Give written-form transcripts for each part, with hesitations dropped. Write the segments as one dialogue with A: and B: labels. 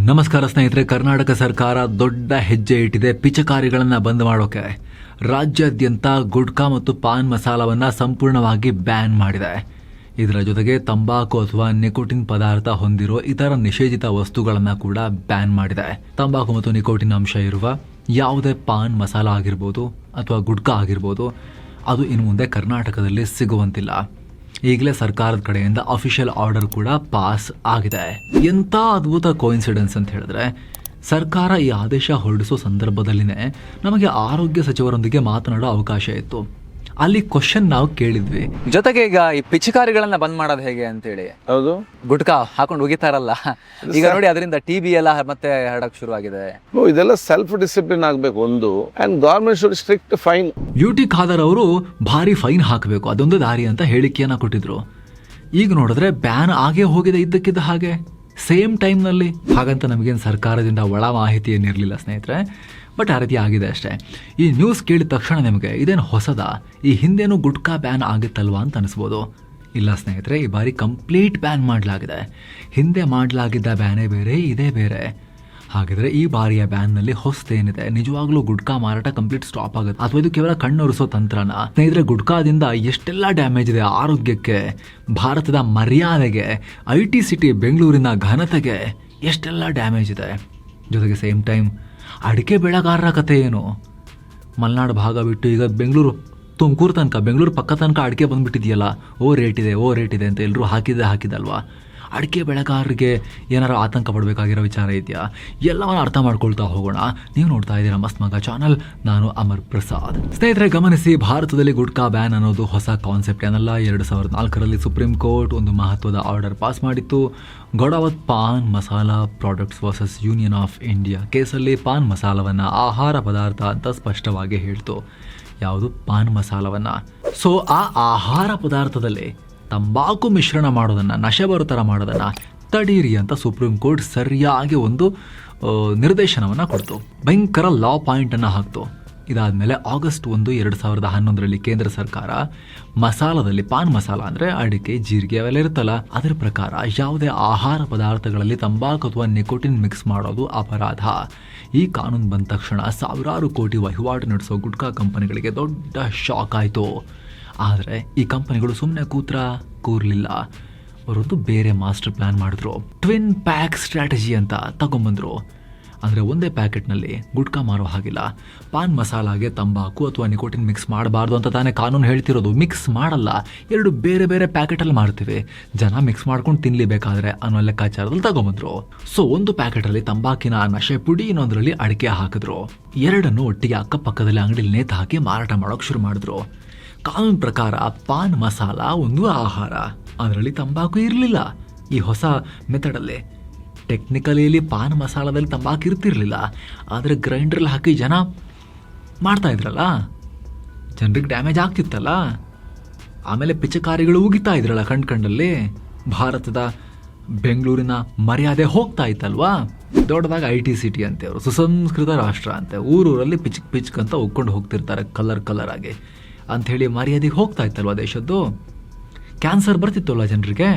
A: ನಮಸ್ಕಾರ ಸ್ನೇಹಿತರೆ. ಕರ್ನಾಟಕ ಸರ್ಕಾರ ದೊಡ್ಡ ಹೆಜ್ಜೆ ಇಟ್ಟಿದೆ ಪಿಚಕಾರಿಗಳನ್ನು ಬಂದ್ ಮಾಡೋಕೆ. ರಾಜ್ಯಾದ್ಯಂತ ಗುಟ್ಕಾ ಮತ್ತು ಪಾನ್ ಮಸಾಲವನ್ನು ಸಂಪೂರ್ಣವಾಗಿ ಬ್ಯಾನ್ ಮಾಡಿದೆ. ಇದರ ಜೊತೆಗೆ ತಂಬಾಕು ಅಥವಾ ನಿಕೋಟಿನ್ ಪದಾರ್ಥ ಹೊಂದಿರೋ ಇತರ ನಿಷೇಧಿತ ವಸ್ತುಗಳನ್ನು ಕೂಡ ಬ್ಯಾನ್ ಮಾಡಿದೆ. ತಂಬಾಕು ಮತ್ತು ನಿಕೋಟಿನ್ ಅಂಶ ಇರುವ ಯಾವುದೇ ಪಾನ್ ಮಸಾಲ ಆಗಿರ್ಬೋದು ಅಥವಾ ಗುಟ್ಕಾ ಆಗಿರ್ಬೋದು, ಅದು ಇನ್ನು ಮುಂದೆ ಕರ್ನಾಟಕದಲ್ಲಿ ಸಿಗುವಂತಿಲ್ಲ. ಈಗಲೇ ಸರ್ಕಾರದ ಕಡೆಯಿಂದ ಅಫಿಷಿಯಲ್ ಆರ್ಡರ್ ಕೂಡ ಪಾಸ್ ಆಗಿದೆ. ಎಂಥ ಅದ್ಭುತ ಕೋಇನ್ಸಿಡೆನ್ಸ್ ಅಂತ ಹೇಳಿದ್ರೆ, ಸರ್ಕಾರ ಈ ಆದೇಶ ಹೊರಡಿಸೋ ಸಂದರ್ಭದಲ್ಲಿನೇ ನಮಗೆ ಆರೋಗ್ಯ ಸಚಿವರೊಂದಿಗೆ ಮಾತನಾಡೋ ಅವಕಾಶ ಇತ್ತು. ಅಲ್ಲಿ ಕ್ವಶನ್ ನಾವು ಕೇಳಿದ್ವಿ,
B: ಜೊತೆಗೆ ಈಗ ಈ ಪಿಚಕಾರಿಗಳನ್ನ ಬಂದ್ ಮಾಡೋದು ಹೇಗೆ ಅಂತೇಳಿ.
C: ಹೌದು,
B: ಗುಟ್ಕಾ ಹಾಕೊಂಡು ಹೋಗಿತಾರಲ್ಲ, ಈಗ ನೋಡಿ ಅದರಿಂದ TB ಎಲ್ಲ ಮತ್ತೆ ಹರಡಕ್ ಶುರು ಆಗಿದೆ.
C: ಇದೆಲ್ಲ ಸೆಲ್ಫ್ ಡಿಸಿಪ್ಲಿನ್ ಆಗಬೇಕು ಒಂದು, and government should strict fine.
A: UT Khader ಅವರು ಭಾರಿ ಫೈನ್ ಹಾಕಬೇಕು, ಅದೊಂದು ದಾರಿ ಅಂತ ಹೇಳಿಕೆಯನ್ನ ಕೊಟ್ಟಿದ್ರು. ಈಗ ನೋಡಿದ್ರೆ ಬ್ಯಾನ್ ಆಗೇ ಹೋಗಿದೆ ಇದ್ದಕ್ಕಿದ್ದ ಹಾಗೆ, ಸೇಮ್ ಟೈಮ್ನಲ್ಲಿ. ಹಾಗಂತ ನಮಗೇನು ಸರ್ಕಾರದಿಂದ ಒಳ ಮಾಹಿತಿ ಏನಿರಲಿಲ್ಲ ಸ್ನೇಹಿತರೆ, ಬಟ್ ಆ ರೀತಿ ಆಗಿದೆ ಅಷ್ಟೇ. ಈ ನ್ಯೂಸ್ ಕೇಳಿದ ತಕ್ಷಣ ನಿಮಗೆ ಇದೇನು ಹೊಸದ, ಈ ಹಿಂದೇನು ಗುಟ್ಕಾ ಬ್ಯಾನ್ ಆಗಿತ್ತಲ್ವಾ ಅಂತ ಅನಿಸ್ಬೋದು. ಇಲ್ಲ ಸ್ನೇಹಿತರೆ, ಈ ಬಾರಿ ಕಂಪ್ಲೀಟ್ ಬ್ಯಾನ್ ಮಾಡಲಾಗಿದೆ. ಹಿಂದೆ ಮಾಡಲಾಗಿದ್ದ ಬ್ಯಾನೇ ಬೇರೆ, ಇದೇ ಬೇರೆ. ಹಾಗಿದ್ರೆ ಈ ಬಾರಿಯ ಬ್ಯಾನ್ನಲ್ಲಿ ಹೊಸದೇನಿದೆ? ನಿಜವಾಗ್ಲೂ ಗುಟ್ಕಾ ಮಾರಾಟ ಕಂಪ್ಲೀಟ್ ಸ್ಟಾಪ್ ಆಗುತ್ತೆ ಅಥವಾ ಇದು ಕೇವಲ ಕಣ್ಣೊರೆಸೋ ತಂತ್ರನ? ಸ್ನೇಹಿತರೆ, ಗುಟ್ಕಾದಿಂದ ಎಷ್ಟೆಲ್ಲ ಡ್ಯಾಮೇಜ್ ಇದೆ ಆರೋಗ್ಯಕ್ಕೆ, ಭಾರತದ ಮರ್ಯಾದೆಗೆ, IT ಸಿಟಿ ಬೆಂಗಳೂರಿನ ಘನತೆಗೆ ಎಷ್ಟೆಲ್ಲ ಡ್ಯಾಮೇಜ್ ಇದೆ. ಜೊತೆಗೆ ಸೇಮ್ ಟೈಮ್ ಅಡಿಕೆ ಬೆಳೆಗಾರರ ಕತೆ ಏನು? ಮಲೆನಾಡು ಭಾಗ ಬಿಟ್ಟು ಈಗ ಬೆಂಗಳೂರು, ತುಮಕೂರು ತನಕ, ಬೆಂಗಳೂರು ಪಕ್ಕ ತನಕ ಅಡಿಕೆ ಬಂದುಬಿಟ್ಟಿದೆಯಲ್ಲ, ಓ ರೇಟ್ ಇದೆ ಅಂತ ಎಲ್ಲರೂ ಹಾಕಿದಲ್ವಾ? ಅಡಿಕೆ ಬೆಳೆಗಾರರಿಗೆ ಏನಾರು ಆತಂಕ ಪಡಬೇಕಾಗಿರೋ ವಿಚಾರ ಇದೆಯಾ? ಎಲ್ಲವನ್ನ ಅರ್ಥ ಮಾಡ್ಕೊಳ್ತಾ ಹೋಗೋಣ. ನೀವು ನೋಡ್ತಾ ಇದ್ದೀರಾ ಮಸ್ತ್ ಮಗ ಚಾನಲ್, ನಾನು ಅಮರ್ ಪ್ರಸಾದ್. ಸ್ನೇಹಿತರೆ ಗಮನಿಸಿ, ಭಾರತದಲ್ಲಿ ಗುಟ್ಕಾ ಬ್ಯಾನ್ ಅನ್ನೋದು ಹೊಸ ಕಾನ್ಸೆಪ್ಟ್ ಏನಲ್ಲ. 2004ರಲ್ಲಿ ಸುಪ್ರೀಂ ಕೋರ್ಟ್ ಒಂದು ಮಹತ್ವದ ಆರ್ಡರ್ ಪಾಸ್ ಮಾಡಿತ್ತು. Godawat pan masala products versus union of India ಕೇಸಲ್ಲಿ ಪಾನ್ ಮಸಾಲವನ್ನು ಆಹಾರ ಪದಾರ್ಥ ಅಂತ ಸ್ಪಷ್ಟವಾಗಿ ಹೇಳ್ತು. ಯಾವುದು? ಪಾನ್ ಮಸಾಲವನ್ನು. ಸೊ ಆ ಆಹಾರ ಪದಾರ್ಥದಲ್ಲಿ ತಂಬಾಕು ಮಿಶ್ರಣ ಮಾಡೋದನ್ನು, ನಶೆ ಬರೋ ಥರ ಮಾಡೋದನ್ನು ತಡೀರಿ ಅಂತ ಸುಪ್ರೀಂ ಕೋರ್ಟ್ ಸರಿಯಾಗಿ ಒಂದು ನಿರ್ದೇಶನವನ್ನು ಕೊಡ್ತು. ಭಯಂಕರ ಲಾ ಪಾಯಿಂಟನ್ನು ಹಾಕ್ತು. ಇದಾದಮೇಲೆ ಆಗಸ್ಟ್ 1, 2011ರಲ್ಲಿ ಕೇಂದ್ರ ಸರ್ಕಾರ ಮಸಾಲದಲ್ಲಿ, ಪಾನ್ ಮಸಾಲ ಅಂದರೆ ಅಡಿಕೆ, ಜೀರಿಗೆ ಅವೆಲ್ಲ ಇರುತ್ತಲ್ಲ, ಅದರ ಪ್ರಕಾರ ಯಾವುದೇ ಆಹಾರ ಪದಾರ್ಥಗಳಲ್ಲಿ ತಂಬಾಕು ಅಥವಾ ನಿಕೋಟಿನ್ ಮಿಕ್ಸ್ ಮಾಡೋದು ಅಪರಾಧ. ಈ ಕಾನೂನು ಬಂದ ತಕ್ಷಣ ಸಾವಿರಾರು ಕೋಟಿ ವಹಿವಾಟು ನಡೆಸೋ ಗುಟ್ಕಾ ಕಂಪನಿಗಳಿಗೆ ದೊಡ್ಡ ಶಾಕ್ ಆಯಿತು. ಆದರೆ ಈ ಕಂಪನಿಗಳು ಸುಮ್ಮನೆ ಕೂರಲಿಲ್ಲ. ಅವರೊಂದು ಬೇರೆ ಮಾಸ್ಟರ್ ಪ್ಲಾನ್ ಮಾಡಿದ್ರು. ಟ್ವಿನ್ ಪ್ಯಾಕ್ ಸ್ಟ್ರಾಟಜಿ ಅಂತ ತಗೊಂಬಂದರು. ಅಂದರೆ ಒಂದೇ ಪ್ಯಾಕೆಟ್ನಲ್ಲಿ ಗುಟ್ಕಾ ಮಾರೋ ಹಾಗಿಲ್ಲ. ಪಾನ್ ಮಸಾಲಾಗೆ ತಂಬಾಕು ಅಥವಾ ನಿಕೋಟಿನ್ ಮಿಕ್ಸ್ ಮಾಡಬಾರ್ದು ಅಂತ ತಾನೇ ಕಾನೂನು ಹೇಳ್ತಿರೋದು. ಮಿಕ್ಸ್ ಮಾಡಲ್ಲ, ಎರಡು ಬೇರೆ ಬೇರೆ ಪ್ಯಾಕೆಟಲ್ಲಿ ಮಾಡ್ತೀವಿ, ಜನ ಮಿಕ್ಸ್ ಮಾಡ್ಕೊಂಡು ತಿನ್ನಲೇಬೇಕಾದ್ರೆ ಅನ್ನೋ ಲೆಕ್ಕಾಚಾರದಲ್ಲಿ ತಗೊಂಬಂದ್ರು. ಸೊ ಒಂದು ಪ್ಯಾಕೆಟಲ್ಲಿ ತಂಬಾಕಿನ ನಶೆ ಪುಡಿ, ಇನ್ನೊಂದರಲ್ಲಿ ಅಡಿಕೆ ಹಾಕಿದ್ರು. ಎರಡನ್ನು ಒಟ್ಟಿಗೆ ಅಕ್ಕಪಕ್ಕದಲ್ಲಿ ಅಂಗಡಿಲಿ ನೇತು ಹಾಕಿ ಮಾರಾಟ ಮಾಡೋಕೆ ಶುರು ಮಾಡಿದ್ರು. ಕಾನೂನು ಪ್ರಕಾರ ಪಾನ್ ಮಸಾಲ ಒಂದು ಆಹಾರ, ಅದರಲ್ಲಿ ತಂಬಾಕು ಇರಲಿಲ್ಲ. ಈ ಹೊಸ ಮೆಥಡಲ್ಲಿ ಟೆಕ್ನಿಕಲಿ ಪಾನ್ ಮಸಾಲದಲ್ಲಿ ತಂಬಾಕು ಇರ್ತಿರ್ಲಿಲ್ಲ, ಆದರೆ ಗ್ರೈಂಡ್ರಲ್ಲಿ ಹಾಕಿ ಜನ ಮಾಡ್ತಾ ಇದ್ರಲ್ಲ, ಜನರಿಗೆ ಡ್ಯಾಮೇಜ್ ಆಗ್ತಿತ್ತಲ್ಲ. ಆಮೇಲೆ ಪಿಚಕಾರಿಗಳು ಉಗಿತಾ ಇದ್ರಲ್ಲ ಕಂಡಲ್ಲಿ. ಭಾರತದ ಬೆಂಗಳೂರಿನ ಮರ್ಯಾದೆ ಹೋಗ್ತಾ ಇತ್ತಲ್ವಾ? ದೊಡ್ಡದಾಗ IT ಸಿಟಿ ಅಂತೆ, ಅವರು ಸುಸಂಸ್ಕೃತ ರಾಷ್ಟ್ರ ಅಂತೆ, ಊರೂರಲ್ಲಿ ಪಿಚ್ ಅಂತ ಉಗ್ಕೊಂಡು ಹೋಗ್ತಿರ್ತಾರೆ ಕಲರ್ ಆಗಿ ಅಂಥೇಳಿ ಮರ್ಯಾದೆಗೆ ಹೋಗ್ತಾ ಇತ್ತಲ್ವ ದೇಶದ್ದು. ಕ್ಯಾನ್ಸರ್ ಬರ್ತಿತ್ತಲ್ಲ ಜನರಿಗೆ.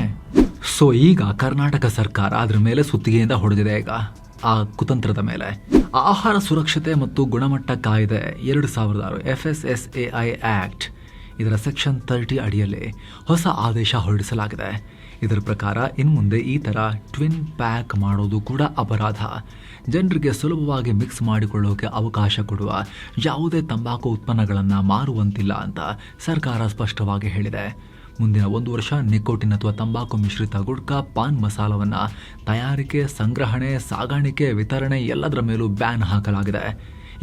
A: ಸೊ ಈಗ ಕರ್ನಾಟಕ ಸರ್ಕಾರ ಅದ್ರ ಮೇಲೆ ಸುತ್ತಿಗೆಯಿಂದ ಹೊಡೆದಿದೆ. ಈಗ ಆ ಕುತಂತ್ರದ ಮೇಲೆ ಆಹಾರ ಸುರಕ್ಷತೆ ಮತ್ತು ಗುಣಮಟ್ಟ ಕಾಯ್ದೆ 2006 FSSAI ಆ್ಯಕ್ಟ್, ಇದರ ಸೆಕ್ಷನ್ 30 ಅಡಿಯಲ್ಲಿ ಹೊಸ ಆದೇಶ ಹೊರಡಿಸಲಾಗಿದೆ. ಇದರ ಪ್ರಕಾರ ಇನ್ನು ಮುಂದೆ ಈ ಥರ ಟ್ವಿನ್ ಪ್ಯಾಕ್ ಮಾಡೋದು ಕೂಡ ಅಪರಾಧ. ಜನರಿಗೆ ಸುಲಭವಾಗಿ ಮಿಕ್ಸ್ ಮಾಡಿಕೊಳ್ಳೋಕೆ ಅವಕಾಶ ಕೊಡುವ ಯಾವುದೇ ತಂಬಾಕು ಉತ್ಪನ್ನಗಳನ್ನು ಮಾರುವಂತಿಲ್ಲ ಅಂತ ಸರ್ಕಾರ ಸ್ಪಷ್ಟವಾಗಿ ಹೇಳಿದೆ. ಮುಂದಿನ 1 ವರ್ಷ ನಿಕೋಟಿನ್ ಅಥವಾ ತಂಬಾಕು ಮಿಶ್ರಿತ ಗುಟ್ಕಾ, ಪಾನ್ ಮಸಾಲವನ್ನು ತಯಾರಿಕೆ, ಸಂಗ್ರಹಣೆ, ಸಾಗಾಣಿಕೆ, ವಿತರಣೆ ಎಲ್ಲದರ ಮೇಲೂ ಬ್ಯಾನ್ ಹಾಕಲಾಗಿದೆ.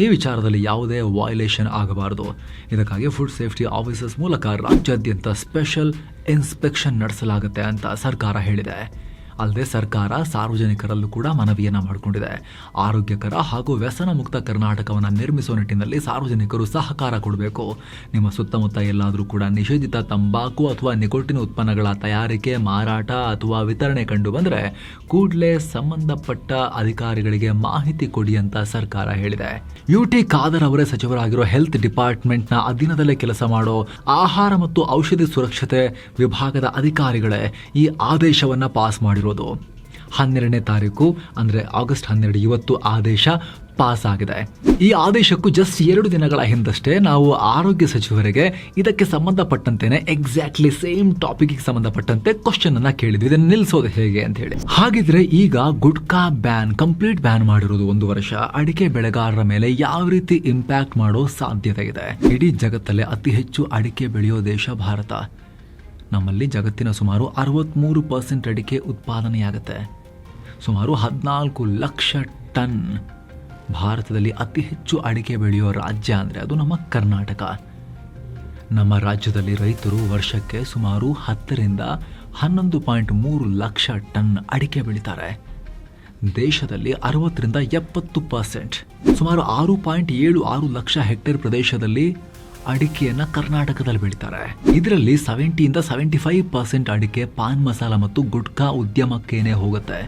A: ಈ ವಿಚಾರದಲ್ಲಿ ಯಾವುದೇ ವೈಲೇಷನ್ ಆಗಬಾರದು. ಇದಕ್ಕಾಗಿ ಫುಡ್ ಸೇಫ್ಟಿ ಆಫೀಸರ್ಸ್ ಮೂಲಕ ರಾಜ್ಯಾದ್ಯಂತ ಸ್ಪೆಷಲ್ ಇನ್ಸ್ಪೆಕ್ಷನ್ ನಡೆಸಲಾಗುತ್ತೆ ಅಂತ ಸರ್ಕಾರ ಹೇಳಿದೆ. ಅಲ್ಲದೆ ಸರ್ಕಾರ ಸಾರ್ವಜನಿಕರಲ್ಲೂ ಕೂಡ ಮನವಿಯನ್ನು ಮಾಡಿಕೊಂಡಿದೆ. ಆರೋಗ್ಯಕರ ಹಾಗೂ ವ್ಯಸನ ಮುಕ್ತ ಕರ್ನಾಟಕವನ್ನು ನಿರ್ಮಿಸುವ ನಿಟ್ಟಿನಲ್ಲಿ ಸಾರ್ವಜನಿಕರು ಸಹಕಾರ ಕೊಡಬೇಕು. ನಿಮ್ಮ ಸುತ್ತಮುತ್ತ ಎಲ್ಲಾದರೂ ಕೂಡ ನಿಷೇಧಿತ ತಂಬಾಕು ಅಥವಾ ನಿಕೋಟಿನ್ ಉತ್ಪನ್ನಗಳ ತಯಾರಿಕೆ, ಮಾರಾಟ ಅಥವಾ ವಿತರಣೆ ಕಂಡು ಬಂದರೆ ಕೂಡಲೇ ಸಂಬಂಧಪಟ್ಟ ಅಧಿಕಾರಿಗಳಿಗೆ ಮಾಹಿತಿ ಕೊಡಿ ಅಂತ ಸರ್ಕಾರ ಹೇಳಿದೆ. UT ಖಾದರ್ ಅವರೇ ಸಚಿವರಾಗಿರೋ ಹೆಲ್ತ್ ಡಿಪಾರ್ಟ್ಮೆಂಟ್ನ ಅಧೀನದಲ್ಲೇ ಕೆಲಸ ಮಾಡೋ ಆಹಾರ ಮತ್ತು ಔಷಧಿ ಸುರಕ್ಷತೆ ವಿಭಾಗದ ಅಧಿಕಾರಿಗಳೇ ಈ ಆದೇಶವನ್ನು ಪಾಸ್ ಮಾಡಿರೋದು. 12ನೇ ತಾರೀಕು ಅಂದರೆ ಆಗಸ್ಟ್ 12 ಇವತ್ತು ಆದೇಶ ಪಾಸ್ ಆಗಿದೆ. ಈ ಆದೇಶಕ್ಕೂ ಜಸ್ಟ್ 2 ದಿನಗಳ ಹಿಂದಷ್ಟೇ ನಾವು ಆರೋಗ್ಯ ಸಚಿವರಿಗೆ ಇದಕ್ಕೆ ಸಂಬಂಧಪಟ್ಟಂತೆನೆ ಎಕ್ಸಾಕ್ಟ್ಲಿ ಸೇಮ್ ಟಾಪಿಕ್ಗೆ ಸಂಬಂಧಪಟ್ಟಂತೆ ಕ್ವಶನ್ ಅನ್ನ ಕೇಳಿದ್ವಿ, ಇದನ್ನು ನಿಲ್ಲಿಸೋದು ಹೇಗೆ ಅಂತ ಹೇಳಿ. ಹಾಗಿದ್ರೆ ಈಗ ಗುಟ್ಕಾ ಬ್ಯಾನ್, ಕಂಪ್ಲೀಟ್ ಬ್ಯಾನ್ ಮಾಡಿರೋದು 1 ವರ್ಷ, ಅಡಿಕೆ ಬೆಳೆಗಾರರ ಮೇಲೆ ಯಾವ ರೀತಿ ಇಂಪ್ಯಾಕ್ಟ್ ಮಾಡೋ ಸಾಧ್ಯತೆ ಇದೆ? ಇಡೀ ಜಗತ್ತಲ್ಲೇ ಅತಿ ಹೆಚ್ಚು ಅಡಿಕೆ ಬೆಳೆಯೋ ದೇಶ ಭಾರತ. ನಮ್ಮಲ್ಲಿ ಜಗತ್ತಿನ ಸುಮಾರು 63% ಅಡಿಕೆ ಉತ್ಪಾದನೆಯಾಗುತ್ತೆ, ಸುಮಾರು 14 ಲಕ್ಷ ಟನ್. ಭಾರತದಲ್ಲಿ ಅತಿ ಹೆಚ್ಚು ಅಡಿಕೆ ಬೆಳೆಯೋ ರಾಜ್ಯ ಅಂದರೆ ಅದು ನಮ್ಮ ಕರ್ನಾಟಕ. ನಮ್ಮ ರಾಜ್ಯದಲ್ಲಿ ರೈತರು ವರ್ಷಕ್ಕೆ ಸುಮಾರು 10 ರಿಂದ 11.3 ಲಕ್ಷ ಟನ್ ಅಡಿಕೆ ಬೆಳೀತಾರೆ. ದೇಶದಲ್ಲಿ 60 ರಿಂದ 70%, ಸುಮಾರು 6.76 ಲಕ್ಷ ಹೆಕ್ಟೇರ್ ಪ್ರದೇಶದಲ್ಲಿ ಅಡಿಕೆಯನ್ನು ಕರ್ನಾಟಕದಲ್ಲಿ ಬೆಳೀತಾರೆ. ಇದರಲ್ಲಿ 70 ಇಂದ 75% ಅಡಿಕೆ ಪಾನ್ ಮಸಾಲ ಮತ್ತು ಗುಟ್ಕಾ ಉದ್ಯಮಕ್ಕೇನೆ ಹೋಗುತ್ತೆ.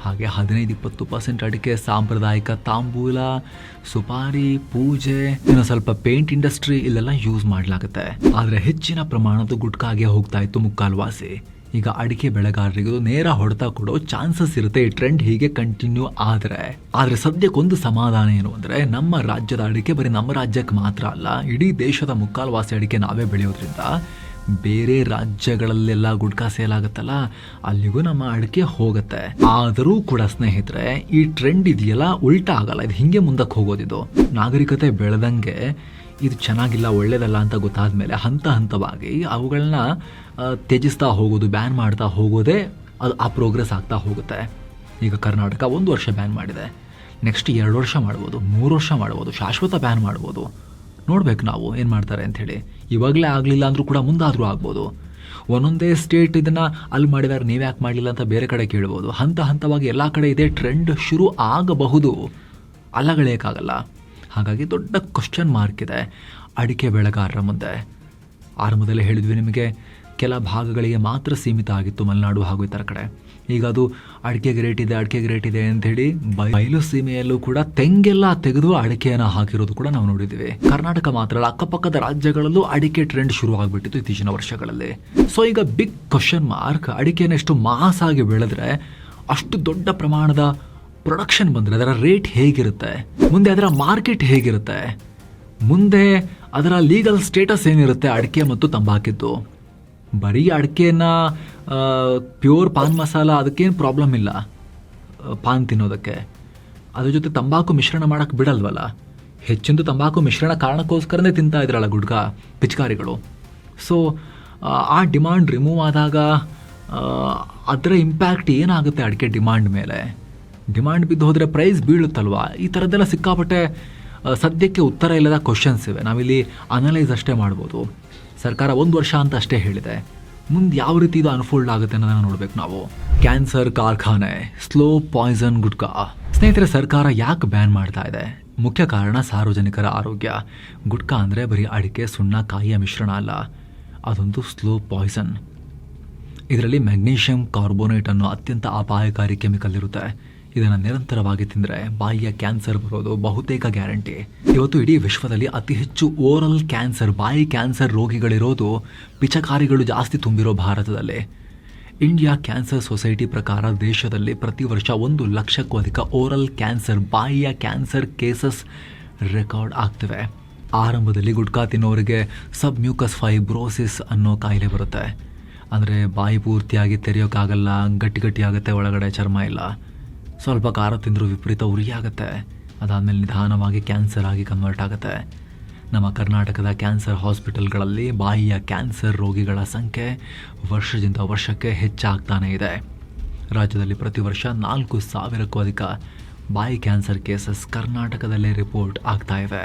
A: ಹಾಗೆ 15-20% ಅಡಿಕೆ ಸಾಂಪ್ರದಾಯಿಕ ತಾಂಬೂಲ, ಸುಪಾರಿ, ಪೂಜೆ, ಇನ್ನು ಸ್ವಲ್ಪ ಪೇಂಟ್ ಇಂಡಸ್ಟ್ರಿ ಇಲ್ಲೆಲ್ಲ ಯೂಸ್ ಮಾಡಲಾಗುತ್ತೆ. ಆದರೆ ಹೆಚ್ಚಿನ ಪ್ರಮಾಣದ ಗುಟ್ಕಾಗೆ ಹೋಗ್ತಾ ಇತ್ತು ಮುಕ್ಕಾಲ್ವಾಸಿ. ಈಗ ಅಡಿಕೆ ಬೆಳೆಗಾರರಿಗೂ ನೇರ ಹೊಡೆತ ಕೊಡೋ ಚಾನ್ಸಸ್ ಇರುತ್ತೆ ಈ ಟ್ರೆಂಡ್ ಹೀಗೆ ಕಂಟಿನ್ಯೂ ಆದರೆ ಸದ್ಯಕ್ಕೊಂದು ಸಮಾಧಾನ ಏನು ಅಂದರೆ ನಮ್ಮ ರಾಜ್ಯದ ಅಡಿಕೆ ಬರೀ ನಮ್ಮ ರಾಜ್ಯಕ್ಕೆ ಮಾತ್ರ ಅಲ್ಲ, ಇಡೀ ದೇಶದ ಮುಕ್ಕಾಲ್ವಾಸಿ ಅಡಿಕೆ ನಾವೇ ಬೆಳೆಯೋದ್ರಿಂದ ಬೇರೆ ರಾಜ್ಯಗಳಲ್ಲೆಲ್ಲ ಗುಟ್ಕಾ ಸೇಲ್ ಆಗುತ್ತಲ್ಲ, ಅಲ್ಲಿಗೂ ನಮ್ಮ ಅಡಿಕೆ ಹೋಗುತ್ತೆ. ಆದರೂ ಕೂಡ ಸ್ನೇಹಿತರೆ, ಈ ಟ್ರೆಂಡ್ ಇದೆಯಲ್ಲ ಉಲ್ಟಾ ಆಗಲ್ಲ, ಇದು ಹಿಂಗೆ ಮುಂದಕ್ಕೆ ಹೋಗೋದಿದು. ನಾಗರಿಕತೆ ಬೆಳೆದಂಗೆ ಇದು ಚೆನ್ನಾಗಿಲ್ಲ, ಒಳ್ಳೇದಲ್ಲ ಅಂತ ಗೊತ್ತಾದ್ಮೇಲೆ ಹಂತ ಹಂತವಾಗಿ ಅವುಗಳನ್ನ ತ್ಯಜಿಸ್ತಾ ಹೋಗೋದು, ಬ್ಯಾನ್ ಮಾಡ್ತಾ ಹೋಗೋದೇ ಅದು ಆ ಪ್ರೋಗ್ರೆಸ್ ಆಗ್ತಾ ಹೋಗುತ್ತೆ. ಈಗ ಕರ್ನಾಟಕ 1 ವರ್ಷ ಬ್ಯಾನ್ ಮಾಡಿದೆ, ನೆಕ್ಸ್ಟ್ 2 ವರ್ಷ ಮಾಡ್ಬೋದು, 3 ವರ್ಷ ಮಾಡ್ಬೋದು, ಶಾಶ್ವತ ಬ್ಯಾನ್ ಮಾಡ್ಬೋದು. ನೋಡ್ಬೇಕು ನಾವು ಏನು ಮಾಡ್ತಾರೆ ಅಂಥೇಳಿ. ಇವಾಗಲೇ ಆಗಲಿಲ್ಲ ಅಂದರೂ ಕೂಡ ಮುಂದಾದರೂ ಆಗ್ಬೋದು. ಒಂದೊಂದೇ ಸ್ಟೇಟ್ ಇದನ್ನು ಅಲ್ಲಿ ಮಾಡಿದಾರೆ, ನೀವು ಯಾಕೆ ಮಾಡಲಿಲ್ಲ ಅಂತ ಬೇರೆ ಕಡೆ ಕೇಳ್ಬೋದು. ಹಂತ ಹಂತವಾಗಿ ಎಲ್ಲ ಕಡೆ ಇದೇ ಟ್ರೆಂಡ್ ಶುರು ಆಗಬಹುದು, ಅಲ್ಲಗಳೇಕಾಗಲ್ಲ. ಹಾಗಾಗಿ ದೊಡ್ಡ ಕ್ವಶನ್ ಮಾರ್ಕ್ ಇದೆ ಅಡಿಕೆ ಬೆಳೆಗಾರರ ಮುಂದೆ. ಆರಂಭದಲ್ಲೇ ಹೇಳಿದ್ವಿ ನಿಮಗೆ, ಕೆಲ ಭಾಗಗಳಿಗೆ ಮಾತ್ರ ಸೀಮಿತ ಆಗಿತ್ತು, ಮಲೆನಾಡು ಹಾಗೂ ಇತರ ಕಡೆ. ಈಗ ಅದು ಅಡಿಕೆಗೆ ರೇಟ್ ಇದೆ ಅಂಥೇಳಿ ಬಯಲು ಸೀಮೆಯಲ್ಲೂ ಕೂಡ ತೆಂಗೆಲ್ಲ ತೆಗೆದು ಅಡಿಕೆಯನ್ನು ಹಾಕಿರೋದು ಕೂಡ ನಾವು ನೋಡಿದ್ದೀವಿ. ಕರ್ನಾಟಕ ಮಾತ್ರ ಅಲ್ಲ, ಅಕ್ಕಪಕ್ಕದ ರಾಜ್ಯಗಳಲ್ಲೂ ಅಡಿಕೆ ಟ್ರೆಂಡ್ ಶುರು ಆಗಿಬಿಟ್ಟಿತ್ತು ಇತ್ತೀಚಿನ ವರ್ಷಗಳಲ್ಲಿ. ಸೊ ಈಗ ಬಿಗ್ ಕ್ವಶನ್ ಮಾರ್ಕ್, ಅಡಿಕೆನ ಎಷ್ಟು ಮಾಸ್ ಆಗಿ ಬೆಳೆದ್ರೆ ಅಷ್ಟು ದೊಡ್ಡ ಪ್ರಮಾಣದ ಪ್ರೊಡಕ್ಷನ್ ಬಂದರೆ ಅದರ ರೇಟ್ ಹೇಗಿರುತ್ತೆ, ಮುಂದೆ ಅದರ ಮಾರ್ಕೆಟ್ ಹೇಗಿರುತ್ತೆ, ಮುಂದೆ ಅದರ ಲೀಗಲ್ ಸ್ಟೇಟಸ್ ಏನಿರುತ್ತೆ ಅಡಿಕೆ ಮತ್ತು ತಂಬಾಕಿದ್ದು. ಬರೀ ಅಡಿಕೆನ ಪ್ಯೂರ್ ಪಾನ್ ಮಸಾಲ ಅದಕ್ಕೇನು ಪ್ರಾಬ್ಲಮ್ ಇಲ್ಲ ಪಾನ್ ತಿನ್ನೋದಕ್ಕೆ, ಅದ್ರ ಜೊತೆ ತಂಬಾಕು ಮಿಶ್ರಣ ಮಾಡೋಕ್ಕೆ ಬಿಡಲ್ವಲ್ಲ. ಹೆಚ್ಚಿಂದು ತಂಬಾಕು ಮಿಶ್ರಣ ಕಾರಣಕ್ಕೋಸ್ಕರನೇ ತಿಂತಾ ಇದ್ರಲ್ಲ ಗುಡ್ಕಾ ಪಿಚಕಾರಿಗಳು. ಸೊ ಆ ಡಿಮಾಂಡ್ ರಿಮೂವ್ ಆದಾಗ ಅದರ ಇಂಪ್ಯಾಕ್ಟ್ ಏನಾಗುತ್ತೆ ಅಡಿಕೆ ಡಿಮಾಂಡ್ ಮೇಲೆ? ಡಿಮಾಂಡ್ ಬಿದ್ದು ಹೋದರೆ ಪ್ರೈಸ್ ಬೀಳುತ್ತಲ್ವಾ? ಈ ಥರದ್ದೆಲ್ಲ ಸಿಕ್ಕಾಪಟ್ಟೆ ಸದ್ಯಕ್ಕೆ ಉತ್ತರ ಇಲ್ಲದ ಕ್ವಶನ್ಸ್ ಇವೆ. ನಾವಿಲ್ಲಿ ಅನಲೈಸ್ ಅಷ್ಟೇ ಮಾಡ್ಬೋದು. ಸರ್ಕಾರ 1 ವರ್ಷ ಅಂತ ಅಷ್ಟೇ ಹೇಳಿದೆ, ಮುಂದೆ ಯಾವ ರೀತಿ ಇದು ಅನ್ಫೋಲ್ಡ್ ಆಗುತ್ತೆ ಅನ್ನೋದನ್ನು ನೋಡ್ಬೇಕು ನಾವು. ಕ್ಯಾನ್ಸರ್ ಕಾರ್ಖಾನೆ, ಸ್ಲೋ ಪಾಯ್ಸನ್ ಗುಟ್ಕಾ. ಸ್ನೇಹಿತರೆ, ಸರ್ಕಾರ ಯಾಕೆ ಬ್ಯಾನ್ ಮಾಡ್ತಾ ಇದೆ? ಮುಖ್ಯ ಕಾರಣ ಸಾರ್ವಜನಿಕರ ಆರೋಗ್ಯ. ಗುಟ್ಕಾ ಅಂದರೆ ಬರೀ ಅಡಿಕೆ, ಸುಣ್ಣ, ಕಾಯಿಯ ಮಿಶ್ರಣ ಅಲ್ಲ, ಅದೊಂದು ಸ್ಲೋ ಪಾಯ್ಸನ್. ಇದರಲ್ಲಿ ಮ್ಯಾಗ್ನೀಷಿಯಂ ಕಾರ್ಬೋನೇಟ್ ಅನ್ನೋ ಅತ್ಯಂತ ಅಪಾಯಕಾರಿ ಕೆಮಿಕಲ್ ಇರುತ್ತೆ. ಇದನ್ನು ನಿರಂತರವಾಗಿ ತಿಂದರೆ ಬಾಯಿಯ ಕ್ಯಾನ್ಸರ್ ಬರೋದು ಬಹುತೇಕ ಗ್ಯಾರಂಟಿ. ಇವತ್ತು ಇಡೀ ವಿಶ್ವದಲ್ಲಿ ಅತಿ ಹೆಚ್ಚು ಓರಲ್ ಕ್ಯಾನ್ಸರ್, ಬಾಯಿ ಕ್ಯಾನ್ಸರ್ ರೋಗಿಗಳಿರೋದು ಪಿಚಕಾರಿಗಳು ಜಾಸ್ತಿ ತುಂಬಿರೋ ಭಾರತದಲ್ಲಿ. ಇಂಡಿಯಾ ಕ್ಯಾನ್ಸರ್ ಸೊಸೈಟಿ ಪ್ರಕಾರ ದೇಶದಲ್ಲಿ ಪ್ರತಿ ವರ್ಷ 1 ಲಕ್ಷಕ್ಕೂ ಅಧಿಕ ಓರಲ್ ಕ್ಯಾನ್ಸರ್, ಬಾಯಿಯ ಕ್ಯಾನ್ಸರ್ ಕೇಸಸ್ ರೆಕಾರ್ಡ್ ಆಗ್ತಿವೆ. ಆರಂಭದಲ್ಲಿ ಗುಟ್ಕಾ ತಿನ್ನೋರಿಗೆ ಸಬ್ ಮ್ಯೂಕಸ್ ಫೈಬ್ರೋಸಿಸ್ ಅನ್ನೋ ಕಾಯಿಲೆ ಬರುತ್ತೆ. ಅಂದರೆ ಬಾಯಿ ಪೂರ್ತಿಯಾಗಿ ತೆರೆಯೋಕ್ಕಾಗಲ್ಲ, ಗಟ್ಟಿಯಾಗುತ್ತೆ, ಒಳಗಡೆ ಚರ್ಮ ಇಲ್ಲ. ಸ್ವಲ್ಪ ಖಾರ ತಿಂದರೂ ವಿಪರೀತ ಉರಿಯಾಗುತ್ತೆ, ಅದಾದಮೇಲೆ ನಿಧಾನವಾಗಿ ಕ್ಯಾನ್ಸರ್ ಆಗಿ ಕನ್ವರ್ಟ್ ಆಗುತ್ತೆ. ನಮ್ಮ ಕರ್ನಾಟಕದ ಕ್ಯಾನ್ಸರ್ ಹಾಸ್ಪಿಟಲ್ಗಳಲ್ಲಿ ಬಾಯಿಯ ಕ್ಯಾನ್ಸರ್ ರೋಗಿಗಳ ಸಂಖ್ಯೆ ವರ್ಷದಿಂದ ವರ್ಷಕ್ಕೆ ಹೆಚ್ಚಾಗ್ತಾನೇ ಇದೆ. ರಾಜ್ಯದಲ್ಲಿ ಪ್ರತಿ ವರ್ಷ 4,000ಕ್ಕೂ ಅಧಿಕ ಬಾಯಿ ಕ್ಯಾನ್ಸರ್ ಕೇಸಸ್ ಕರ್ನಾಟಕದಲ್ಲೇ ರಿಪೋರ್ಟ್ ಆಗ್ತಾ ಇವೆ.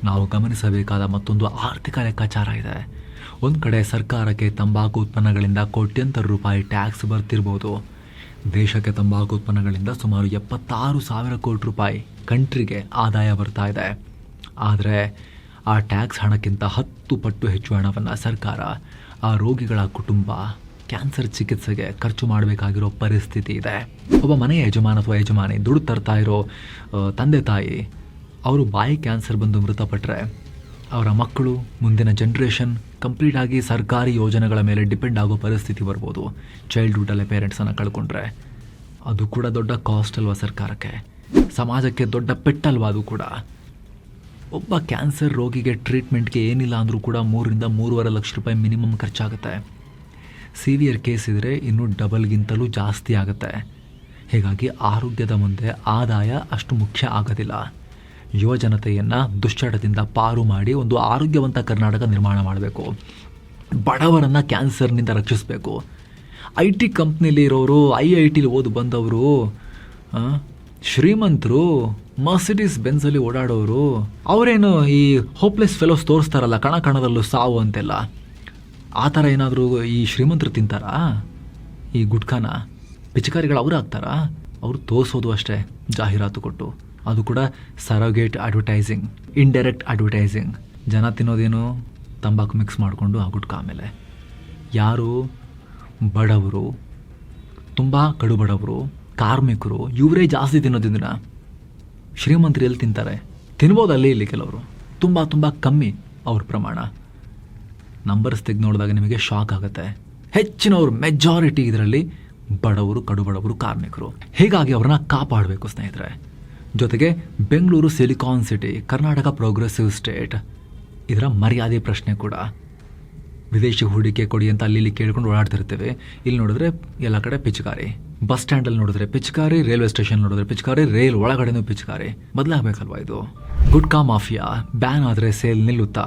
A: ನಾವು ಗಮನಿಸಬೇಕಾದ ಮತ್ತೊಂದು ಆರ್ಥಿಕ ಲೆಕ್ಕಾಚಾರ ಇದೆ. ಒಂದು ಕಡೆ ಸರ್ಕಾರಕ್ಕೆ ತಂಬಾಕು ಉತ್ಪನ್ನಗಳಿಂದ ಕೋಟ್ಯಂತರ ರೂಪಾಯಿ ಟ್ಯಾಕ್ಸ್ ಬರ್ತಿರ್ಬೋದು. ದೇಶಕ್ಕೆ ತಂಬಾಕು ಉತ್ಪನ್ನಗಳಿಂದ ಸುಮಾರು 76,000 ಕೋಟಿ ರೂಪಾಯಿ ಕಂಟ್ರಿಗೆ ಆದಾಯ ಬರ್ತಾ ಇದೆ. ಆದರೆ ಆ ಟ್ಯಾಕ್ಸ್ ಹಣಕ್ಕಿಂತ 10 ಪಟ್ಟು ಹೆಚ್ಚು ಹಣವನ್ನು ಸರ್ಕಾರ ಆ ರೋಗಿಗಳ ಕುಟುಂಬ ಕ್ಯಾನ್ಸರ್ ಚಿಕಿತ್ಸೆಗೆ ಖರ್ಚು ಮಾಡಬೇಕಾಗಿರೋ ಪರಿಸ್ಥಿತಿ ಇದೆ. ಒಬ್ಬ ಮನೆಯ ಯಜಮಾನ ಅಥವಾ ಯಜಮಾನಿ ದುಡ್ಡು ತರ್ತಾ ಇರೋ ತಂದೆ ತಾಯಿ ಅವರು ಬಾಯಿ ಕ್ಯಾನ್ಸರ್ ಬಂದು ಮೃತಪಟ್ಟರೆ ಅವರ ಮಕ್ಕಳು, ಮುಂದಿನ ಜನ್ರೇಷನ್ ಕಂಪ್ಲೀಟಾಗಿ ಸರ್ಕಾರಿ ಯೋಜನೆಗಳ ಮೇಲೆ ಡಿಪೆಂಡ್ ಆಗೋ ಪರಿಸ್ಥಿತಿ ಬರ್ಬೋದು. ಚೈಲ್ಡ್ಹುಡ್ಡಲ್ಲೇ ಪೇರೆಂಟ್ಸನ್ನು ಕಳ್ಕೊಂಡ್ರೆ ಅದು ಕೂಡ ದೊಡ್ಡ ಕಾಸ್ಟ್ ಅಲ್ವಾ ಸರ್ಕಾರಕ್ಕೆ, ಸಮಾಜಕ್ಕೆ ದೊಡ್ಡ ಪೆಟ್ಟಲ್ವಾ ಅದು ಕೂಡ. ಒಬ್ಬ ಕ್ಯಾನ್ಸರ್ ರೋಗಿಗೆ ಟ್ರೀಟ್ಮೆಂಟ್ಗೆ ಏನಿಲ್ಲ ಅಂದರೂ ಕೂಡ 3 ರಿಂದ 3.5 ಲಕ್ಷ ರೂಪಾಯಿ ಮಿನಿಮಮ್ ಖರ್ಚಾಗುತ್ತೆ. ಸಿವಿಯರ್ ಕೇಸ್ ಇದ್ದರೆ ಇನ್ನೂ ಡಬಲ್ಗಿಂತಲೂ ಜಾಸ್ತಿ ಆಗುತ್ತೆ. ಹೀಗಾಗಿ ಆರೋಗ್ಯದ ಮುಂದೆ ಆದಾಯ ಅಷ್ಟು ಮುಖ್ಯ ಆಗೋದಿಲ್ಲ. ಯುವ ಜನತೆಯನ್ನು ದುಶ್ಚಟದಿಂದ ಪಾರು ಮಾಡಿ ಒಂದು ಆರೋಗ್ಯವಂತ ಕರ್ನಾಟಕ ನಿರ್ಮಾಣ ಮಾಡಬೇಕು. ಬಡವರನ್ನು ಕ್ಯಾನ್ಸರ್ನಿಂದ ರಕ್ಷಿಸಬೇಕು. IT ಕಂಪ್ನಿಲಿ ಇರೋರು, IITಲಿ ಓದಿ ಬಂದವರು, ಶ್ರೀಮಂತರು, ಮರ್ಸಿಡೀಸ್ ಬೆನ್ಸಲ್ಲಿ ಓಡಾಡೋರು, ಅವರೇನು ಈ ಹೋಪ್ಲೆಸ್ ಫೆಲೋಸ್ ತೋರಿಸ್ತಾರಲ್ಲ ಕಣದಲ್ಲೂ ಸಾವು ಅಂತೆಲ್ಲ, ಆ ಥರ ಏನಾದರೂ ಈ ಶ್ರೀಮಂತರು ತಿಂತಾರಾ ಈ ಗುಟ್ಕಾನ? ಪಿಚಕಾರಿಗಳು ಅವರು ಆಗ್ತಾರಾ? ಅವರು ತೋರಿಸೋದು ಅಷ್ಟೇ ಜಾಹೀರಾತು ಕೊಟ್ಟು, ಅದು ಕೂಡ ಸರೋಗೇಟ್ ಅಡ್ವರ್ಟೈಸಿಂಗ್, ಇಂಡೈರೆಕ್ಟ್ ಅಡ್ವರ್ಟೈಸಿಂಗ್. ಜನ ತಿನ್ನೋದೇನು ತಂಬಾಕು ಮಿಕ್ಸ್ ಮಾಡಿಕೊಂಡು ಆ ಗುಟ್ಕಾ. ಆಮೇಲೆ ಯಾರು ಬಡವರು, ತುಂಬ ಕಡು ಬಡವರು, ಕಾರ್ಮಿಕರು, ಇವರೇ ಜಾಸ್ತಿ ತಿನ್ನೋದಿನ. ಶ್ರೀಮಂತರು ಎಲ್ಲಿ ತಿಂತಾರೆ? ತಿನ್ಬೋದು ಅಲ್ಲಿ ಇಲ್ಲಿ ಕೆಲವರು, ತುಂಬ ಕಮ್ಮಿ ಅವ್ರ ಪ್ರಮಾಣ. ನಂಬರ್ಸ್ ತೆಗೆದು ನೋಡಿದಾಗ ನಿಮಗೆ ಶಾಕ್ ಆಗುತ್ತೆ. ಹೆಚ್ಚಿನವರು, ಮೆಜಾರಿಟಿ ಇದರಲ್ಲಿ ಬಡವರು, ಕಡು ಬಡವರು, ಕಾರ್ಮಿಕರು. ಹೀಗಾಗಿ ಅವ್ರನ್ನ ಕಾಪಾಡಬೇಕು ಸ್ನೇಹಿತರೆ. ಜೊತೆಗೆ Bengaluru silicon city, Karnataka progressive state, ಇದರ ಮರ್ಯಾದೆ ಪ್ರಶ್ನೆ ಕೂಡ. ವಿದೇಶಿ ಹೂಡಿಕೆ ಕೊಡಿ ಅಂತ ಅಲ್ಲಿ ಕೇಳ್ಕೊಂಡು ಓಡಾಡ್ತಿರ್ತೇವೆ. ಇಲ್ಲಿ ನೋಡಿದ್ರೆ ಎಲ್ಲ ಕಡೆ ಪಿಚಕಾರಿ. ಬಸ್ ಸ್ಟ್ಯಾಂಡಲ್ಲಿ ನೋಡಿದ್ರೆ ಪಿಚಕಾರಿ, ರೈಲ್ವೆ ಸ್ಟೇಷನ್ ನೋಡಿದ್ರೆ ಪಿಚಕಾರಿ, ರೈಲ್ ಒಳಗಡೆನೂ ಪಿಚಕಾರಿ. ಬದಲಾಗಬೇಕಲ್ವಾ ಇದು? ಗುಟ್ಕಾ ಮಾಫಿಯಾ ಬ್ಯಾನ್ ಆದರೆ ಸೇಲ್ ನಿಲ್ಲುತ್ತಾ?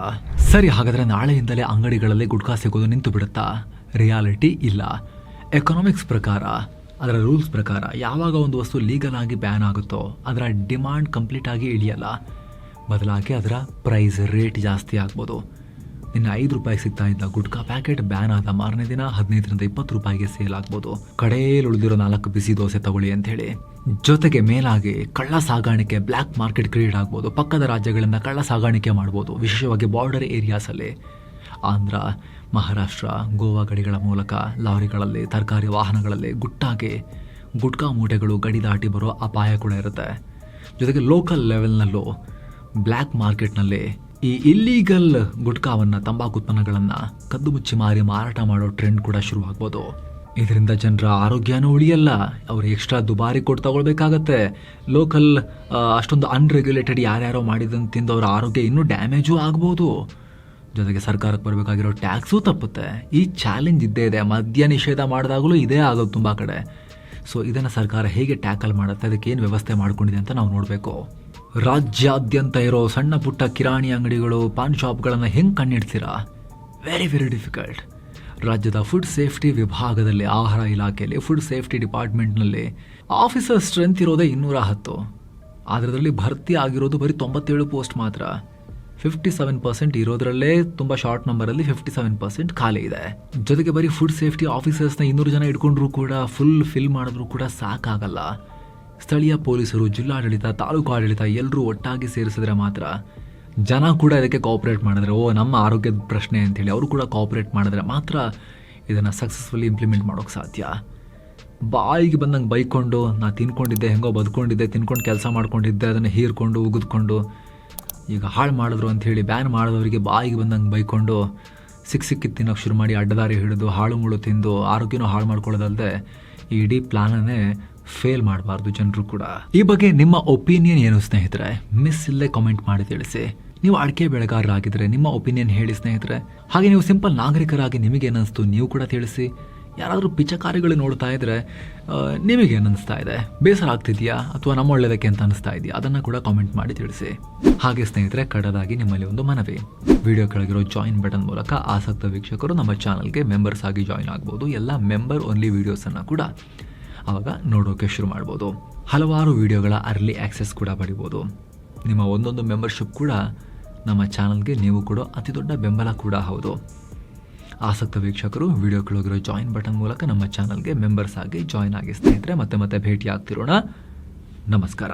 A: ಸರಿ, ಹಾಗಾದರೆ ನಾಳೆಯಿಂದಲೇ ಅಂಗಡಿಗಳಲ್ಲಿ ಗುಟ್ಕಾ ಸಿಗೋದು ನಿಂತು ಬಿಡುತ್ತಾ? ರಿಯಾಲಿಟಿ ಇಲ್ಲ. ಎಕನಾಮಿಕ್ಸ್ ಪ್ರಕಾರ, ಅದರ ರೂಲ್ಸ್ ಪ್ರಕಾರ ಯಾವಾಗ ಒಂದು ವಸ್ತು ಲೀಗಲ್ ಆಗಿ ಬ್ಯಾನ್ ಆಗುತ್ತೋ ಅದರ ಡಿಮಾಂಡ್ ಕಂಪ್ಲೀಟ್ ಆಗಿ ಇಳಿಯಲ್ಲ. ಬದಲಾಗಿ ಅದರ ಪ್ರೈಸ್ ರೇಟ್ ಜಾಸ್ತಿ ಆಗ್ಬೋದು. ನಿನ್ನ 5 ರೂಪಾಯಿಗೆ ಸಿಗ್ತಾ ಇದ್ದ ಗುಟ್ಕಾ ಪ್ಯಾಕೆಟ್ ಬ್ಯಾನ್ ಆದ ಮಾರನೇ ದಿನ 15 ರಿಂದ 20 ರೂಪಾಯಿಗೆ ಸೇಲ್ ಆಗ್ಬೋದು. ಕಡೆಯಲ್ಲಿ ಉಳಿದಿರೋ 4 ಬಿಸಿ ದೋಸೆ ತಗೊಳ್ಳಿ ಅಂತ ಹೇಳಿ. ಜೊತೆಗೆ ಮೇಲಾಗಿ ಕಳ್ಳ ಸಾಗಾಣಿಕೆ, ಬ್ಲ್ಯಾಕ್ ಮಾರ್ಕೆಟ್ ಕ್ರಿಯೇಟ್ ಆಗ್ಬೋದು. ಪಕ್ಕದ ರಾಜ್ಯಗಳಿಂದ ಕಳ್ಳ ಸಾಗಾಣಿಕೆ ಮಾಡ್ಬೋದು, ವಿಶೇಷವಾಗಿ ಬಾರ್ಡರ್ ಏರಿಯಾಸಲ್ಲಿ. ಆಂಧ್ರ, ಮಹಾರಾಷ್ಟ್ರ, ಗೋವಾ ಗಡಿಗಳ ಮೂಲಕ ಲಾರಿಗಳಲ್ಲಿ, ತರಕಾರಿ ವಾಹನಗಳಲ್ಲಿ ಗುಟ್ಟಾಗಿ ಗುಟ್ಕಾ ಮೂಟೆಗಳು ಗಡಿ ದಾಟಿ ಬರೋ ಅಪಾಯ ಕೂಡ ಇರುತ್ತೆ. ಜೊತೆಗೆ ಲೋಕಲ್ ಲೆವೆಲ್ನಲ್ಲೂ ಬ್ಲ್ಯಾಕ್ ಮಾರ್ಕೆಟ್ನಲ್ಲಿ ಈ ಇಲ್ಲೀಗಲ್ ಗುಟ್ಕಾವನ್ನು, ತಂಬಾಕು ಉತ್ಪನ್ನಗಳನ್ನು ಕದ್ದು ಮುಚ್ಚಿ ಮಾರಿ ಮಾರಾಟ ಮಾಡೋ ಟ್ರೆಂಡ್ ಕೂಡ ಶುರುವಾಗ್ಬೋದು. ಇದರಿಂದ ಜನರ ಆರೋಗ್ಯನೂ ಉಳಿಯಲ್ಲ, ಅವರು ಎಕ್ಸ್ಟ್ರಾ ದುಬಾರಿ ಕೊಟ್ಟು ತಗೊಳ್ಬೇಕಾಗತ್ತೆ. ಲೋಕಲ್ ಅಷ್ಟೊಂದು ಅನ್ರೆಗ್ಯುಲೇಟೆಡ್ ಯಾರ್ಯಾರೋ ಮಾಡಿದಂತ ತಿಂದು ಅವರ ಆರೋಗ್ಯ ಇನ್ನೂ ಡ್ಯಾಮೇಜೂ ಆಗ್ಬೋದು. ಜೊತೆಗೆ ಸರ್ಕಾರಕ್ಕೆ ಬರಬೇಕಾಗಿರೋ ಟ್ಯಾಕ್ಸೂ ತಪ್ಪುತ್ತೆ. ಈ ಚಾಲೆಂಜ್ ಇದ್ದೇ ಇದೆ. ಮದ್ಯ ನಿಷೇಧ ಮಾಡಿದಾಗಲೂ ಇದೇ ಆಗೋದು ತುಂಬ ಕಡೆ. ಸೊ ಇದನ್ನು ಸರ್ಕಾರ ಹೇಗೆ ಟ್ಯಾಕಲ್ ಮಾಡುತ್ತೆ, ಅದಕ್ಕೆ ಏನು ವ್ಯವಸ್ಥೆ ಮಾಡ್ಕೊಂಡಿದೆ ಅಂತ ನಾವು ನೋಡಬೇಕು. ರಾಜ್ಯಾದ್ಯಂತ ಇರೋ ಸಣ್ಣ ಪುಟ್ಟ ಕಿರಾಣಿ ಅಂಗಡಿಗಳು, ಪಾನ್ ಶಾಪ್ಗಳನ್ನು ಹೆಂಗೆ ಕಣ್ಣಿಡ್ತೀರಾ? Very difficult. ರಾಜ್ಯದ ಫುಡ್ ಸೇಫ್ಟಿ ವಿಭಾಗದಲ್ಲಿ, ಆಹಾರ ಇಲಾಖೆಯಲ್ಲಿ, ಫುಡ್ ಸೇಫ್ಟಿ ಡಿಪಾರ್ಟ್ಮೆಂಟ್ನಲ್ಲಿ ಆಫೀಸರ್ ಸ್ಟ್ರೆಂತ್ ಇರೋದೇ 210. ಅದರಲ್ಲಿ ಭರ್ತಿ ಆಗಿರೋದು ಬರೀ 97 ಪೋಸ್ಟ್ ಮಾತ್ರ. 57% ಇರೋದ್ರಲ್ಲೇ ತುಂಬ ಶಾರ್ಟ್ ನಂಬರಲ್ಲಿ 57% ಖಾಲಿ ಇದೆ. ಜೊತೆಗೆ ಬರೀ ಫುಡ್ ಸೇಫ್ಟಿ ಆಫೀಸರ್ಸ್ನ 200 ಜನ ಇಟ್ಕೊಂಡ್ರೂ ಕೂಡ, ಫುಲ್ ಫಿಲ್ ಮಾಡಿದ್ರೂ ಕೂಡ ಸಾಕಾಗಲ್ಲ. ಸ್ಥಳೀಯ ಪೊಲೀಸರು, ಜಿಲ್ಲಾಡಳಿತ, ತಾಲೂಕು ಆಡಳಿತ ಎಲ್ಲರೂ ಒಟ್ಟಾಗಿ ಸೇರಿಸಿದ್ರೆ ಮಾತ್ರ, ಜನ ಕೂಡ ಇದಕ್ಕೆ ಕೋಆಪರೇಟ್ ಮಾಡಿದ್ರೆ, ನಮ್ಮ ಆರೋಗ್ಯದ ಪ್ರಶ್ನೆ ಅಂತೇಳಿ ಅವರು ಕೂಡ ಕೋಆಪರೇಟ್ ಮಾಡಿದ್ರೆ ಮಾತ್ರ ಇದನ್ನು ಸಕ್ಸಸ್ಫುಲಿ ಇಂಪ್ಲಿಮೆಂಟ್ ಮಾಡೋಕ್ಕೆ ಸಾಧ್ಯ. ಬಾಯಿಗೆ ಬಂದಂಗೆ ಬೈಕೊಂಡು, ನಾ ತಿನ್ಕೊಂಡಿದ್ದೆ, ಹೆಂಗೋ ಬದುಕೊಂಡಿದ್ದೆ, ತಿನ್ಕೊಂಡು ಕೆಲಸ ಮಾಡ್ಕೊಂಡಿದ್ದೆ, ಅದನ್ನು ಹೀರ್ಕೊಂಡು ಉಗಿದ್ಕೊಂಡು ಈಗ ಹಾಳು ಮಾಡಿದ್ರು ಅಂಥೇಳಿ ಬ್ಯಾನ್ ಮಾಡಿದವರಿಗೆ ಬಾಯಿಗೆ ಬಂದಂಗೆ ಬೈಕೊಂಡು ಸಿಕ್ಕಿದ್ದು ತಿನ್ನೋಕ್ಕೆ ಶುರು ಮಾಡಿ ಅಡ್ಡದಾರಿ ಹಿಡಿದು ಹಾಳು ಮುಳು ತಿಂದು ಆರೋಗ್ಯನೂ ಹಾಳು ಮಾಡ್ಕೊಳ್ಳೋದಲ್ಲದೆ ಈ ಇಡೀ ಪ್ಲಾನನ್ನೇ ಫೇಲ್ ಮಾಡಬಾರ್ದು ಜನರು ಕೂಡ. ಈ ಬಗ್ಗೆ ನಿಮ್ಮ ಒಪಿನಿಯನ್ ಏನು ಸ್ನೇಹಿತರೆ? ಮಿಸ್ ಇಲ್ಲೇ ಕಾಮೆಂಟ್ ಮಾಡಿ ತಿಳಿಸಿ. ನೀವು ಅಡಿಕೆ ಬೆಳೆಗಾರರಾಗಿದ್ದರೆ ನಿಮ್ಮ ಒಪಿನಿಯನ್ ಹೇಳಿ ಸ್ನೇಹಿತರೆ. ಹಾಗೆ ನೀವು ಸಿಂಪಲ್ ನಾಗರಿಕರಾಗಿ ನಿಮಗೇನಿಸ್ತು ನೀವು ಕೂಡ ತಿಳಿಸಿ. ಯಾರಾದರೂ ಪಿಚಕಾರಿಗಳು ನೋಡ್ತಾ ಇದ್ದರೆ ನಿಮಗೇನಿಸ್ತಾ ಇದೆ? ಬೇಸರ ಆಗ್ತಿದೆಯಾ ಅಥವಾ ನಮ್ಮ ಒಳ್ಳೆಯದಕ್ಕೆ ಅಂತ ಅನಿಸ್ತಾ ಇದೆಯಾ? ಅದನ್ನು ಕೂಡ ಕಾಮೆಂಟ್ ಮಾಡಿ ತಿಳಿಸಿ. ಹಾಗೆ ಸ್ನೇಹಿತರೆ, ಕಡದಾಗಿ ನಿಮ್ಮಲ್ಲಿ ಒಂದು ಮನವಿ. ವಿಡಿಯೋ ಕೆಳಗಿರೋ ಜಾಯಿನ್ ಬಟನ್ ಮೂಲಕ ಆಸಕ್ತ ವೀಕ್ಷಕರು ನಮ್ಮ ಚಾನಲ್ಗೆ ಮೆಂಬರ್ಸ್ ಆಗಿ ಜಾಯಿನ್ ಆಗ್ಬೋದು. ಎಲ್ಲ ಮೆಂಬರ್ ಓನ್ಲಿ ವೀಡಿಯೋಸನ್ನು ಕೂಡ ಆವಾಗ ನೋಡೋಕೆ ಶುರು ಮಾಡ್ಬೋದು. ಹಲವಾರು ವಿಡಿಯೋಗಳ ಅರ್ಲಿ ಆಕ್ಸೆಸ್ ಕೂಡ ಪಡಿಬೋದು. ನಿಮ್ಮ ಒಂದೊಂದು ಮೆಂಬರ್ಶಿಪ್ ಕೂಡ ನಮ್ಮ ಚಾನಲ್ಗೆ ನೀವು ಕೊಡೋ ಅತಿ ದೊಡ್ಡ ಬೆಂಬಲ ಕೂಡ ಹೌದು. ಆಸಕ್ತ ವೀಕ್ಷಕರು ವಿಡಿಯೋ ಕೆಳಗಿರೋ ಜಾಯಿನ್ ಬಟನ್ ಮೂಲಕ ನಮ್ಮ ಚಾನಲ್ಗೆ ಮೆಂಬರ್ಸ್ ಆಗಿ ಜಾಯಿನ್ ಆಗಿ ಸ್ನೇಹಿತರೆ. ಮತ್ತೆ ಭೇಟಿ ಆಗ್ತಿರೋಣ. ನಮಸ್ಕಾರ.